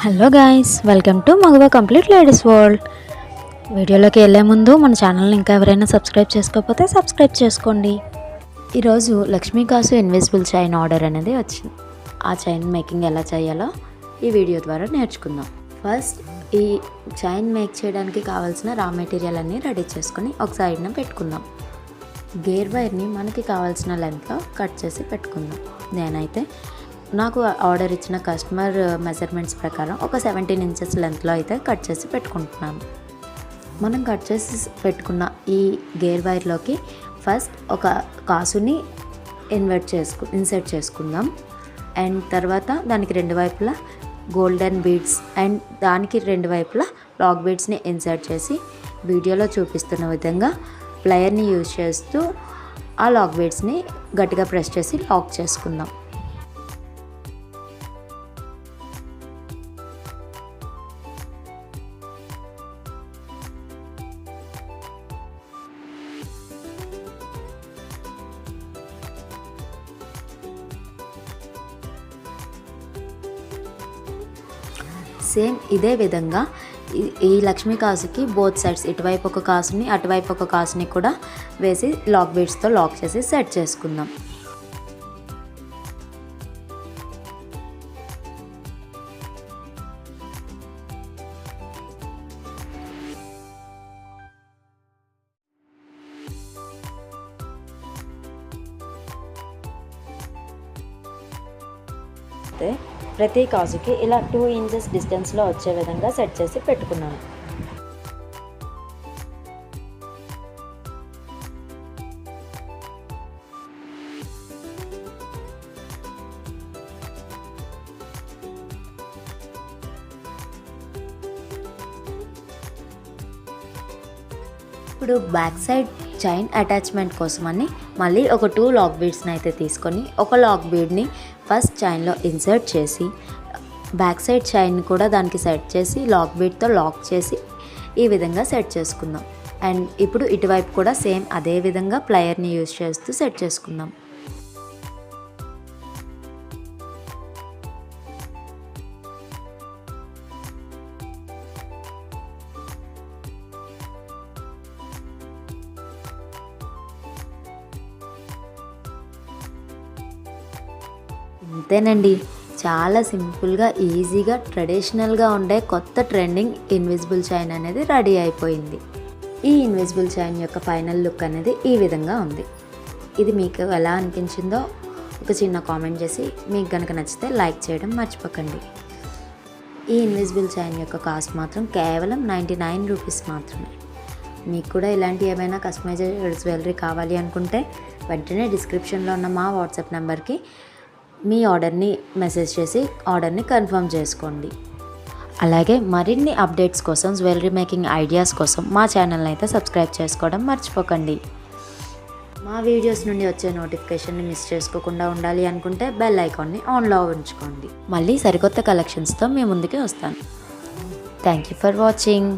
Hello guys, welcome to Maguva complete ladies world. వీడియోలోకి వెళ్ళే ముందు మన ఛానల్ని ఇంకా ఎవరైనా సబ్స్క్రైబ్ చేసుకోకపోతే సబ్స్క్రైబ్ చేసుకోండి. ఈరోజు లక్ష్మీ కాసు ఇన్విజిబుల్ చైన్ ఆర్డర్ అనేది వచ్చింది. ఆ చైన్ మేకింగ్ ఎలా చేయాలో ఈ వీడియో ద్వారా నేర్చుకుందాం. ఫస్ట్ ఈ చైన్ మేక్ చేయడానికి కావాల్సిన రా మెటీరియల్ అన్నీ రెడీ చేసుకొని ఒక సైడ్న పెట్టుకుందాం. గేర్ వైర్ని మనకి కావాల్సిన లెంత్లో కట్ చేసి పెట్టుకుందాం. నేనైతే నాకు ఆర్డర్ ఇచ్చిన కస్టమర్ మెజర్మెంట్స్ ప్రకారం ఒక 17 ఇంచెస్ లెంత్లో అయితే కట్ చేసి పెట్టుకుంటున్నాను. మనం కట్ చేసి పెట్టుకున్న ఈ గేర్ వైర్లోకి ఫస్ట్ ఒక కాసుని ఇన్సర్ట్ చేసుకుందాం. అండ్ తర్వాత దానికి రెండు వైపులా గోల్డెన్ బీడ్స్ అండ్ దానికి రెండు వైపులా లాక్ బీడ్స్ని ఇన్సర్ట్ చేసి వీడియోలో చూపిస్తున్న విధంగా ప్లయర్ని యూజ్ చేస్తూ ఆ లాక్ బీడ్స్ని గట్టిగా ప్రెస్ చేసి లాక్ చేసుకుందాం. సేమ్ ఇదే విధంగా ఈ లక్ష్మీ కాసుకి బోత్ సైడ్స్ ఇటువైపు ఒక కాసుని అటువైపు ఒక కాసుని కూడా వేసి లాక్ బీడ్స్తో లాక్ చేసి సెట్ చేసుకుందాం. ప్రతి కాజుకి ఇలా 2 ఇంచెస్ డిస్టెన్స్లో వచ్చే విధంగా సెట్ చేసి పెట్టుకున్నాను. ఇప్పుడు బ్యాక్ సైడ్ చైన్ అటాచ్మెంట్ కోసమని మళ్ళీ ఒక 2 లాక్ బీడ్స్ని అయితే తీసుకొని ఒక లాక్ బీడ్ని ఫస్ట్ చైన్లో ఇన్సర్ట్ చేసి బ్యాక్ సైడ్ చైన్ కూడా దానికి సెట్ చేసి లాక్ బీడ్తో లాక్ చేసి ఈ విధంగా సెట్ చేసుకుందాం. అండ్ ఇప్పుడు ఇటువైపు కూడా సేమ్ అదే విధంగా ప్లయర్ని యూజ్ చేస్తూ సెట్ చేసుకుందాం. అంతేనండి, చాలా సింపుల్గా ఈజీగా ట్రెడిషనల్గా ఉండే కొత్త ట్రెండింగ్ ఇన్విజిబుల్ చైన్ అనేది రెడీ అయిపోయింది. ఈ ఇన్విజిబుల్ చైన్ యొక్క ఫైనల్ లుక్ అనేది ఈ విధంగా ఉంది. ఇది మీకు ఎలా అనిపించిందో ఒక చిన్న కామెంట్ చేసి మీకు కనుక నచ్చితే లైక్ చేయడం మర్చిపోకండి. ఈ ఇన్విజిబుల్ చైన్ యొక్క కాస్ట్ మాత్రం కేవలం 99 రూపీస్ మాత్రమే. మీకు కూడా ఇలాంటి ఏమైనా కస్టమైజ్డ్ జ్యువెలరీ కావాలి అనుకుంటే వెంటనే డిస్క్రిప్షన్లో ఉన్న మా వాట్సాప్ నెంబర్కి మీ ఆర్డర్ని మెసేజ్ చేసి ఆర్డర్ని కన్ఫర్మ్ చేసుకోండి. అలాగే మరిన్ని అప్డేట్స్ కోసం జ్యువెలరీ మేకింగ్ ఐడియాస్ కోసం మా ఛానల్ని అయితే సబ్స్క్రైబ్ చేసుకోవడం మర్చిపోకండి. మా వీడియోస్ నుండి వచ్చే నోటిఫికేషన్ని మిస్ చేసుకోకుండా ఉండాలి అనుకుంటే బెల్ ఐకాన్ని ఆన్లో ఉంచుకోండి. మళ్ళీ సరికొత్త కలెక్షన్స్తో మీ ముందుకి వస్తాను. Thank you for watching.